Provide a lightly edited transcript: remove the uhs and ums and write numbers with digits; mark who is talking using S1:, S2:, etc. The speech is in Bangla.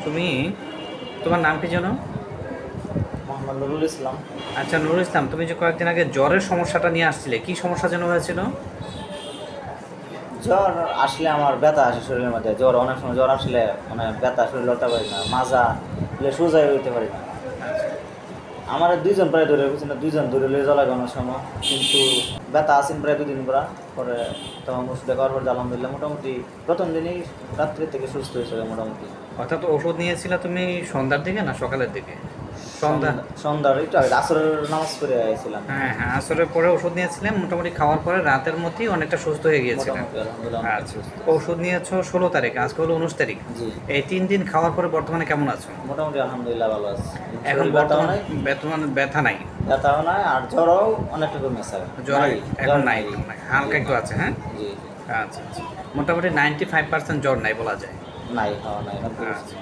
S1: তুমি তোমার নাম কি যেন?
S2: মোহাম্মদ নুরুল ইসলাম।
S1: আচ্ছা, নুরুল ইসলাম, তুমি যে কয়েকদিন আগে জ্বরের সমস্যাটা নিয়ে আসছিলে, কি সমস্যা যেন হয়েছিল?
S2: জ্বর আসলে আমার ব্যথা আসে শরীরের মধ্যে। জ্বর অনেক সময় জ্বর আসলে মানে ব্যথা শরীর লড়তে পারি না, মাজা সোজাই হইতে পারি না।
S1: আচ্ছা।
S2: আমার দুইজন প্রায় ধরে গেছে না, দুইজন ধরে লিয়ে জ্বলা অনেক সময়, কিন্তু ব্যথা আসেন প্রায় 2 দিন পরে তখন ওষুধ দেখার পর আলহামদুলিল্লাহ মোটামুটি প্রথম দিনেই রাত্রি থেকে সুস্থ হয়েছে মোটামুটি।
S1: অর্থাৎ ওষুধ নিয়েছিলে তুমি সন্ধ্যার দিকে না সকালের দিকে? সন্ধ্যা।
S2: সন্ধ্যার একটু আগে আসরের নামাজ পড়ে আইছিলাম।
S1: হ্যাঁ হ্যাঁ, আসরের পরে ওষুধ নিয়েছিলেন, মোটামুটি খাওয়ার পরে রাতের মধ্যেই অনেকটা সুস্থ হয়ে গিয়েছিলেন।
S2: মোটামুটি আলহামদুলিল্লাহ অনেক
S1: আচ্ছা,
S2: সুস্থ।
S1: ওষুধ নিয়েছো 16 তারিখ, আজকে হলো 19 তারিখ।
S2: জি,
S1: এই 3 দিন খাওয়ার পরে বর্তমানে কেমন আছো?
S2: মোটামুটি আলহামদুলিল্লাহ ভালো আছে।
S1: এখন
S2: শরীর ব্যথাও
S1: বর্তমান
S2: নাই,
S1: ব্যথা নাই?
S2: ব্যথাও নাই, আর জ্বরও অনেকটা কমেছে।
S1: জ্বর
S2: নাই,
S1: এখন
S2: জ্বর
S1: নাই,
S2: নাই।
S1: এখন নাই, হালকা
S2: জি
S1: একটু
S2: নাই।
S1: আছে, হ্যাঁ।
S2: জি,
S1: আচ্ছা আচ্ছা, মোটামুটি 95% জ্বর নাই বলা যায়।
S2: নাই, খাওয়া নাই, 90%।
S1: আচ্ছা।